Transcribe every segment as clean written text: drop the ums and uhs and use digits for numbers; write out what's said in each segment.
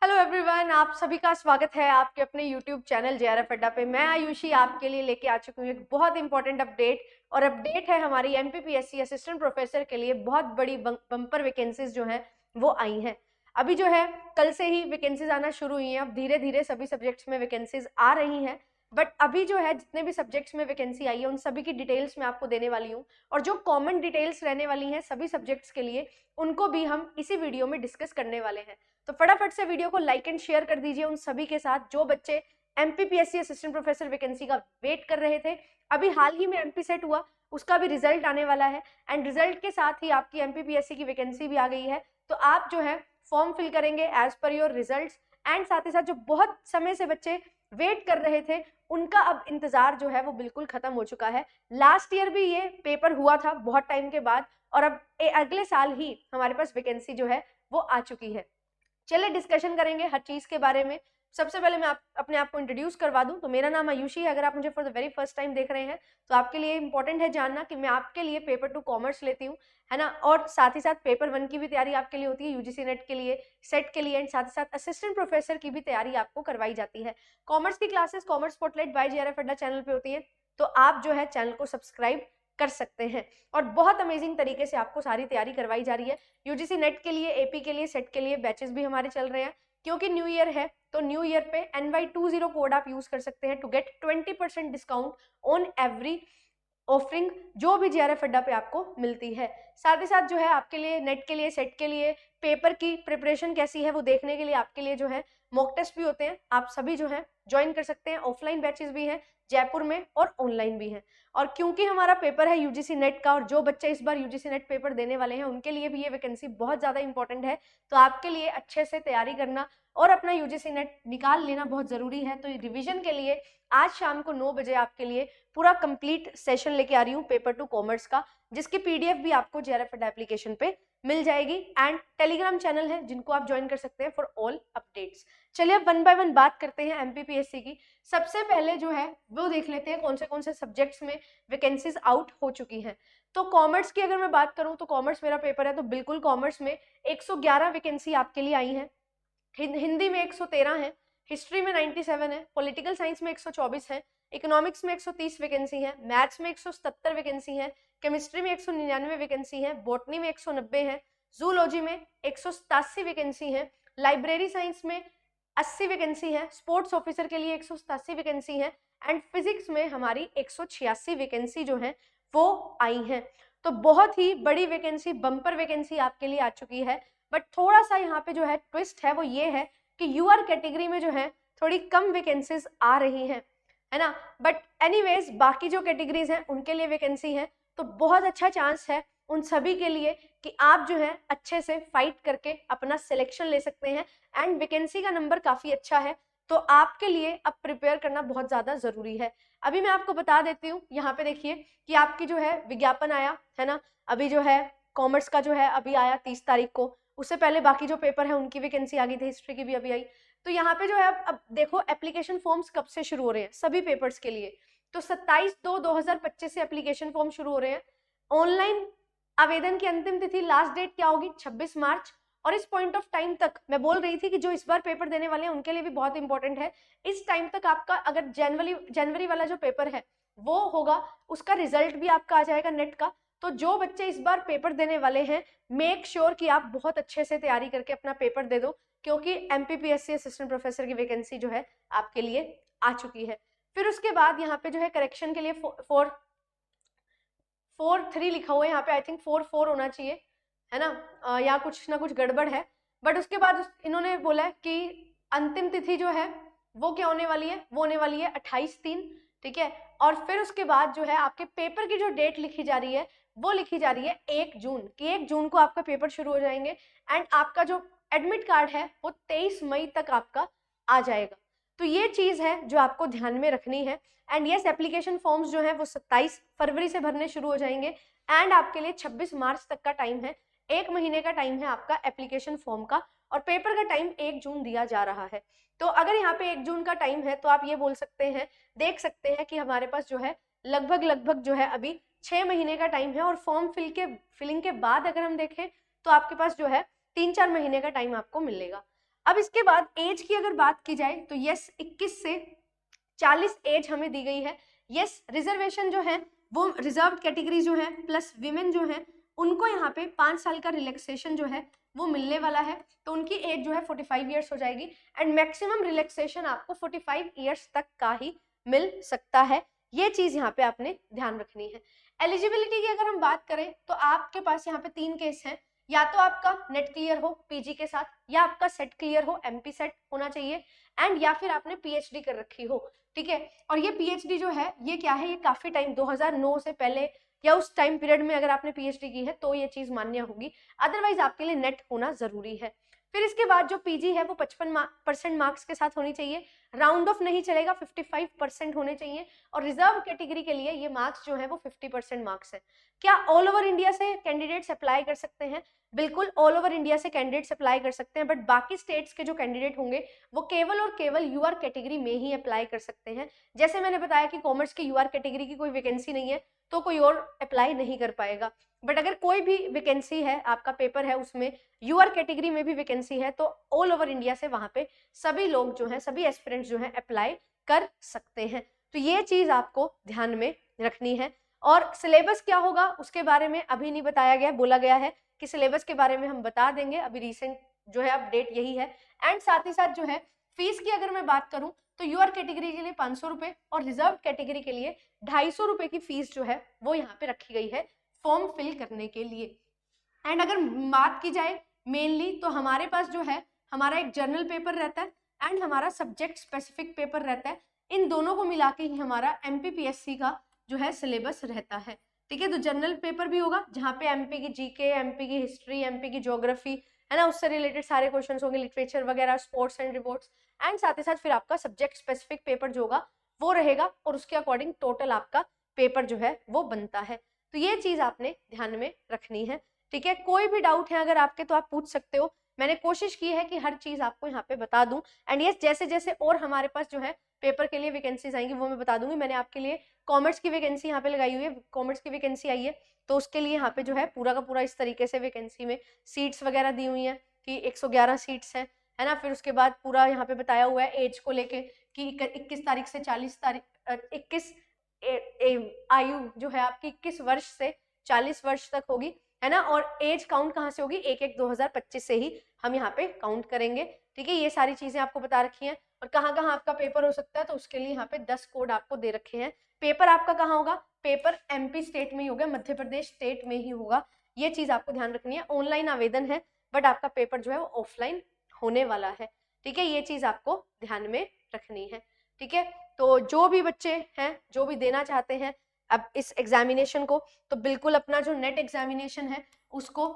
Hello everyone, आप सभी का स्वागत है आपके अपने यूट्यूब चैनल जेआरएफ अड्डा पे। मैं आयुषी आपके लिए लेके आ चुकी हूँ एक बहुत इंपॉर्टेंट अपडेट। और अपडेट है हमारी एमपीपीएससी असिस्टेंट प्रोफेसर के लिए। बहुत बड़ी बम्पर वैकेंसीज जो हैं वो आई हैं। अभी जो है कल से ही वैकेंसीज आना शुरू हुई हैं। अब धीरे धीरे सभी सब्जेक्ट्स में वैकेंसीज आ रही हैं। बट अभी जो है जितने भी सब्जेक्ट्स में वैकेंसी आई है उन सभी की डिटेल्स मैं आपको देने वाली हूँ। और जो कॉमन डिटेल्स रहने वाली हैं सभी सब्जेक्ट्स के लिए उनको भी हम इसी वीडियो में डिस्कस करने वाले हैं। तो फटाफट से वीडियो को लाइक एंड शेयर कर दीजिए उन सभी के साथ जो बच्चे एमपीपीएससी असिस्टेंट प्रोफेसर वैकेंसी का वेट कर रहे थे। अभी हाल ही में एमपी सेट हुआ, उसका भी रिजल्ट आने वाला है एंड रिजल्ट के साथ ही आपकी एमपीपीएससी की वैकेंसी भी आ गई है। तो आप जो है फॉर्म फिल करेंगे as per your results. And साथ ही साथ जो बहुत समय से बच्चे वेट कर रहे थे उनका अब इंतजार जो है वो बिल्कुल खत्म हो चुका है। लास्ट ईयर भी ये पेपर हुआ था बहुत टाइम के बाद, और अब अगले साल ही हमारे पास वैकेंसी जो है वो आ चुकी है। चलिए डिस्कशन करेंगे हर चीज के बारे में। सबसे पहले मैं अपने आप को इंट्रोड्यूस करवा दूं तो मेरा नाम आयुषी है। अगर आप मुझे for the very first time देख रहे हैं तो आपके लिए इंपॉर्टेंट है जानना कि मैं आपके लिए पेपर 2 कॉमर्स लेती हूँ, है ना। और साथ ही साथ पेपर 1 की भी तैयारी आपके लिए होती है, यूजीसी नेट के लिए, सेट के लिए, एंड साथ ही साथ असिस्टेंट प्रोफेसर की भी तैयारी आपको करवाई जाती है। कॉमर्स की classes commerce spotlight by JRF Adda channel पे होती है, तो आप जो है चैनल को सब्सक्राइब कर सकते हैं। और बहुत अमेजिंग तरीके से आपको सारी तैयारी करवाई जा रही है। यूजीसी नेट के लिए, एपी के लिए, सेट के लिए बैचेस भी हमारे चल रहे हैं। क्योंकि न्यू ईयर है तो न्यू ईयर पे NY20 कोड आप यूज कर सकते हैं to get 20% discount on every offering जो भी जेआरएफ अड्डा पे आपको मिलती है। साथ ही साथ जो है आपके लिए नेट के लिए, सेट के लिए पेपर की प्रिपरेशन कैसी है वो देखने के लिए आपके लिए जो है मॉक टेस्ट भी होते हैं। आप सभी जो है ज्वाइन कर सकते हैं। ऑफलाइन बैचेस भी हैं जयपुर में और ऑनलाइन भी हैं। और क्योंकि हमारा पेपर है यूजीसी नेट का और जो बच्चे इस बार यूजीसी नेट पेपर देने वाले हैं उनके लिए भी ये वैकेंसी बहुत ज़्यादा इंपॉर्टेंट है। तो आपके लिए अच्छे से तैयारी करना और अपना यूजीसी नेट निकाल लेना बहुत ज़रूरी है। तो रिविजन के लिए आज शाम को 9 बजे आपके लिए पूरा कंप्लीट सेशन लेके आ रही हूँ पेपर 2 कॉमर्स का, जिसकी पीडीएफ भी आपको जेआरएफ अड्डा एप्लीकेशन पे मिल जाएगी। एंड टेलीग्राम चैनल है जिनको आप ज्वाइन कर सकते हैं फॉर ऑल अपडेट्स। चलिए अब 1 बाय 1 बात करते हैं एमपीपीएससी की। सबसे पहले जो है वो देख लेते हैं कौन से सब्जेक्ट्स में वैकेंसीज आउट हो चुकी हैं। तो कॉमर्स की अगर मैं बात करूं तो कॉमर्स मेरा पेपर है तो बिल्कुल कॉमर्स में 111 वैकेंसी आपके लिए आई है। हिंदी में 113 है, हिस्ट्री में 97 है, पॉलिटिकल साइंस में 124 है, इकोनॉमिक्स में 130 वैकेंसी है, मैथ्स में 177 वैकेंसी है, केमिस्ट्री में 199 वैकेंसी है, बॉटनी में 190 है, जूलॉजी में 187 वैकेंसी है, लाइब्रेरी साइंस में 80 वैकेंसी है, स्पोर्ट्स ऑफिसर के लिए 187 वैकेंसी है, एंड फिजिक्स में हमारी 186 वैकेंसी जो है वो आई है। तो बहुत ही बड़ी वैकेंसी, बम्पर वैकेंसी आपके लिए आ चुकी है। बट थोड़ा सा यहाँ पे जो है ट्विस्ट है वो ये है कि यूआर कैटेगरी में जो है थोड़ी कम वैकेंसीज आ रही हैं, है ना। बट एनीवेज बाकी जो कैटेगरीज हैं उनके लिए वैकेंसी है। तो बहुत अच्छा चांस है उन सभी के लिए कि आप जो है अच्छे से फाइट करके अपना सिलेक्शन ले सकते हैं। एंड वैकेंसी का नंबर काफी अच्छा है तो आपके लिए अब प्रिपेयर करना बहुत ज्यादा जरूरी है। अभी मैं आपको बता देती हूँ, यहाँ पे देखिए कि आपकी जो है विज्ञापन आया है ना। अभी जो है कॉमर्स का जो है अभी आया 30 तारीख को, उससे पहले बाकी जो पेपर है उनकी वैकेंसी आ गई थी, हिस्ट्री की भी अभी आई। तो यहाँ पे जो है अब देखो एप्लीकेशन फॉर्म्स कब से शुरू हो रहे हैं सभी पेपर्स के लिए। तो 27/2/2025 से एप्लीकेशन फॉर्म शुरू हो रहे हैं। ऑनलाइन आवेदन की अंतिम तिथि लास्ट डेट क्या होगी? 26 मार्च। और इस पॉइंट ऑफ टाइम तक मैं बोल रही थी कि जो इस बार पेपर देने वाले हैं उनके लिए भी बहुत इंपॉर्टेंट है। इस टाइम तक आपका अगर जनवरी वाला जो पेपर है वो होगा उसका रिजल्ट भी आपका आ जाएगा नेट का। तो जो बच्चे इस बार पेपर देने वाले हैं मेक श्योर कि आप बहुत अच्छे से तैयारी करके अपना पेपर दे दो, क्योंकि एमपीपीएससी असिस्टेंट प्रोफेसर की वैकेंसी जो है आपके लिए आ चुकी है। फिर उसके बाद यहाँ पे जो है करेक्शन के लिए 4-3 लिखा हुआ है, यहाँ पे आई थिंक 4-4 होना चाहिए, है ना। या कुछ ना कुछ गड़बड़ है। बट उसके बाद इन्होंने बोला है कि अंतिम तिथि जो है वो क्या होने वाली है, वो होने वाली है 28/3, ठीक है। और फिर उसके बाद जो है आपके पेपर की जो डेट लिखी जा रही है वो लिखी जा रही है 1 जून कि 1 जून को आपका पेपर शुरू हो जाएंगे। एंड आपका जो एडमिट कार्ड है वो 23 मई तक आपका आ जाएगा। तो ये चीज है जो आपको ध्यान में रखनी है। एंड यस एप्लीकेशन फॉर्म्स जो है वो 27 फरवरी से भरने शुरू हो जाएंगे। एंड आपके लिए 26 मार्च तक का टाइम है, 1 महीने का टाइम है आपका एप्लीकेशन फॉर्म का। और पेपर का टाइम 1 जून दिया जा रहा है। तो अगर यहाँ पे 1 जून का टाइम है तो आप ये बोल सकते हैं, देख सकते हैं कि हमारे पास जो है लगभग जो है अभी 6 महीने का टाइम है। और फॉर्म फिलिंग के बाद अगर हम देखें तो आपके पास जो है 3-4 महीने का टाइम आपको मिलेगा। अब इसके बाद एज की अगर बात की जाए तो यस 21 से 40 एज हमें दी गई है। यस रिजर्वेशन जो है वो रिजर्व कैटेगरी जो है प्लस विमेन जो है उनको यहाँ पे 5 साल का रिलैक्सेशन जो है वो मिलने वाला है, तो उनकी एज जो है 45 ईयर्स हो जाएगी एंड मैक्सिमम रिलैक्सेशन आपको 45 ईयर्स तक का ही मिल सकता है। ये चीज यहाँ पे आपने ध्यान रखनी है। एलिजिबिलिटी की अगर हम बात करें तो आपके पास यहाँ पे 3 केस हैं, या तो आपका नेट क्लियर हो पीजी के साथ, या आपका सेट क्लियर हो, एमपी सेट होना चाहिए, एंड या फिर आपने पीएचडी कर रखी हो, ठीक है। और ये पीएचडी जो है ये क्या है, ये काफी टाइम 2009 से पहले या उस टाइम पीरियड में अगर आपने पीएचडी की है तो ये चीज मान्य होगी, अदरवाइज आपके लिए नेट होना जरूरी है। फिर इसके बाद जो पीजी है वो 55% मार्क्स के साथ होनी चाहिए, राउंड ऑफ नहीं चलेगा, 55% होने चाहिए, और रिजर्व कैटेगरी के लिए ये मार्क्स जो है वो 50% मार्क्स है। क्या ऑल ओवर इंडिया से कैंडिडेट्स अप्लाई कर सकते हैं? बिल्कुल ऑल ओवर इंडिया से कैंडिडेट्स अप्लाई कर सकते हैं, बट बाकी स्टेट्स के जो कैंडिडेट होंगे वो केवल और केवल यूआर कैटेगरी में ही अप्लाई कर सकते हैं। जैसे मैंने बताया कि कॉमर्स की यूआर कैटेगरी की कोई वैकेंसी नहीं है तो कोई और अप्लाई नहीं कर पाएगा, बट अगर कोई भी वैकेंसी है, आपका पेपर है उसमें यूआर कैटेगरी में भी वैकेंसी है, तो ऑल ओवर इंडिया से वहां पे सभी लोग जो हैं, सभी एस्पिरेंट्स जो हैं अप्लाई कर सकते हैं। तो ये चीज आपको ध्यान में रखनी है। और सिलेबस क्या होगा उसके बारे में अभी नहीं बताया गया, बोला गया है कि सिलेबस के बारे में हम बता देंगे, अभी रिसेंट जो है अपडेट यही है। एंड साथ ही साथ जो है फीस की अगर मैं बात करूं तो यूआर कैटेगरी के लिए 500 रुपए और रिजर्व कैटेगरी के लिए 250 रुपए की फीस जो है वो यहाँ पे रखी गई है फॉर्म फिल करने के लिए। एंड अगर बात की जाए मेनली तो हमारे पास जो है हमारा एक जर्नल पेपर रहता है एंड हमारा सब्जेक्ट स्पेसिफिक पेपर रहता है, इन दोनों को मिला के ही हमारा एमपीपीएससी का जो है सिलेबस रहता है, ठीक है। तो जर्नल पेपर भी होगा जहाँ पे एमपी की जीके, एमपी की हिस्ट्री, एमपी की ज्योग्राफी है ना, उससे रिलेटेड सारे क्वेश्चन होंगे, लिटरेचर वगैरह, स्पोर्ट्स एंड रिपोर्ट्स, एंड साथ ही साथ फिर आपका सब्जेक्ट स्पेसिफिक पेपर जो होगा वो रहेगा, और उसके अकॉर्डिंग टोटल आपका पेपर जो है वो बनता है। तो ये चीज आपने ध्यान में रखनी है, ठीक है। कोई भी डाउट है अगर आपके तो आप पूछ सकते हो, मैंने कोशिश की है कि हर चीज आपको यहाँ पे बता दूं। एंड यस जैसे जैसे और हमारे पास जो है पेपर के लिए वैकेंसीज आएंगी वो मैं बता दूंगी। मैंने आपके लिए कॉमर्स की वैकेंसी यहाँ पे लगाई हुई है, कॉमर्स की वैकेंसी आई है तो उसके लिए यहाँ पे जो है पूरा का पूरा इस तरीके से वैकेंसी में सीट्स वगैरह दी हुई है कि 111 सीट्स है ना। फिर उसके बाद पूरा यहाँ पे बताया हुआ है एज को लेके कि 21 तारीख से 40 तारीख 21 आयु जो है आपकी 21 वर्ष से 40 वर्ष तक होगी, है ना। और एज काउंट कहाँ से होगी, 1/1/2025 से ही हम यहाँ पे काउंट करेंगे, ठीक है। ये सारी चीजें आपको बता रखी हैं। और कहाँ कहाँ आपका पेपर हो सकता है तो उसके लिए यहाँ पे 10 कोड आपको दे रखे हैं। पेपर आपका कहाँ होगा, पेपर एमपी स्टेट में ही होगा, मध्य प्रदेश स्टेट में ही होगा, ये चीज आपको ध्यान रखनी है। ऑनलाइन आवेदन है बट आपका पेपर जो है वो ऑफलाइन होने वाला है, ठीक है। ये चीज आपको ध्यान में रखनी है, ठीक है। तो जो भी बच्चे हैं जो भी देना चाहते हैं अब इस एग्जामिनेशन को, तो बिल्कुल अपना जो नेट एग्जामिनेशन है उसको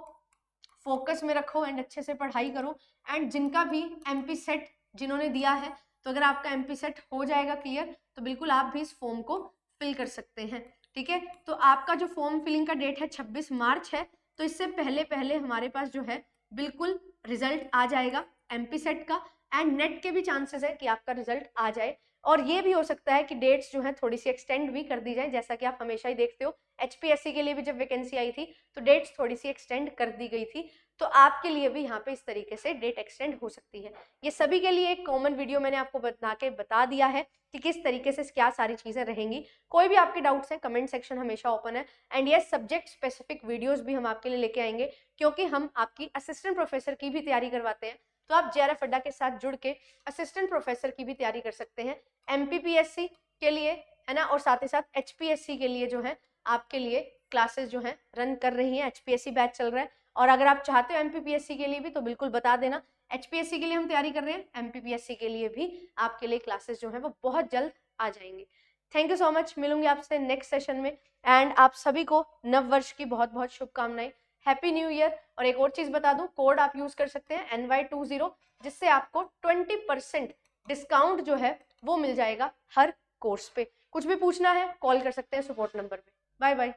फोकस में रखो एंड अच्छे से पढ़ाई करो। एंड जिनका भी एमपी सेट जिन्होंने दिया है, तो अगर आपका एमपी सेट हो जाएगा क्लियर तो बिल्कुल आप भी इस फॉर्म को फिल कर सकते हैं, ठीक है। तो आपका जो फॉर्म फिलिंग का डेट है 26 मार्च है, तो इससे पहले पहले हमारे पास जो है बिल्कुल रिजल्ट आ जाएगा एमपी सेट का, एंड नेट के भी चांसेस है कि आपका रिजल्ट आ जाए। और ये भी हो सकता है कि डेट्स जो है थोड़ी सी एक्सटेंड भी कर दी जाए, जैसा कि आप हमेशा ही देखते हो एचपीएससी के लिए भी जब वैकेंसी आई थी तो डेट्स थोड़ी सी एक्सटेंड कर दी गई थी, तो आपके लिए भी यहाँ पे इस तरीके से डेट एक्सटेंड हो सकती है। ये सभी के लिए एक कॉमन वीडियो मैंने आपको बना के बता दिया है कि किस तरीके से क्या सारी चीजें रहेंगी। कोई भी आपके डाउट्स हैं कमेंट सेक्शन हमेशा ओपन है। एंड ये सब्जेक्ट स्पेसिफिक वीडियोस भी हम आपके लिए लेके आएंगे, क्योंकि हम आपकी असिस्टेंट प्रोफेसर की भी तैयारी करवाते हैं, तो आप जेआरएफ अड्डा के साथ जुड़ के असिस्टेंट प्रोफेसर की भी तैयारी कर सकते हैं एमपीपीएससी के लिए, है ना। और साथ ही साथ एचपीएससी के लिए जो है आपके लिए क्लासेस जो है रन कर रही हैं, एचपीएससी बैच चल रहा है। और अगर आप चाहते हो एमपीपीएससी के लिए भी तो बिल्कुल बता देना, एचपीएससी के लिए हम तैयारी कर रहे हैं, एमपीपीएससी के लिए भी आपके लिए क्लासेस जो है वो बहुत जल्द आ जाएंगे। थैंक यू सो मच, मिलूंगी आपसे नेक्स्ट सेशन में। एंड आप सभी को नव वर्ष की बहुत बहुत शुभकामनाएं, हैप्पी न्यू ईयर। और एक और चीज बता दूं, कोड आप यूज कर सकते हैं NY20, जिससे आपको 20% डिस्काउंट जो है वो मिल जाएगा हर कोर्स पे। कुछ भी पूछना है कॉल कर सकते हैं सपोर्ट नंबर पे। Bye bye.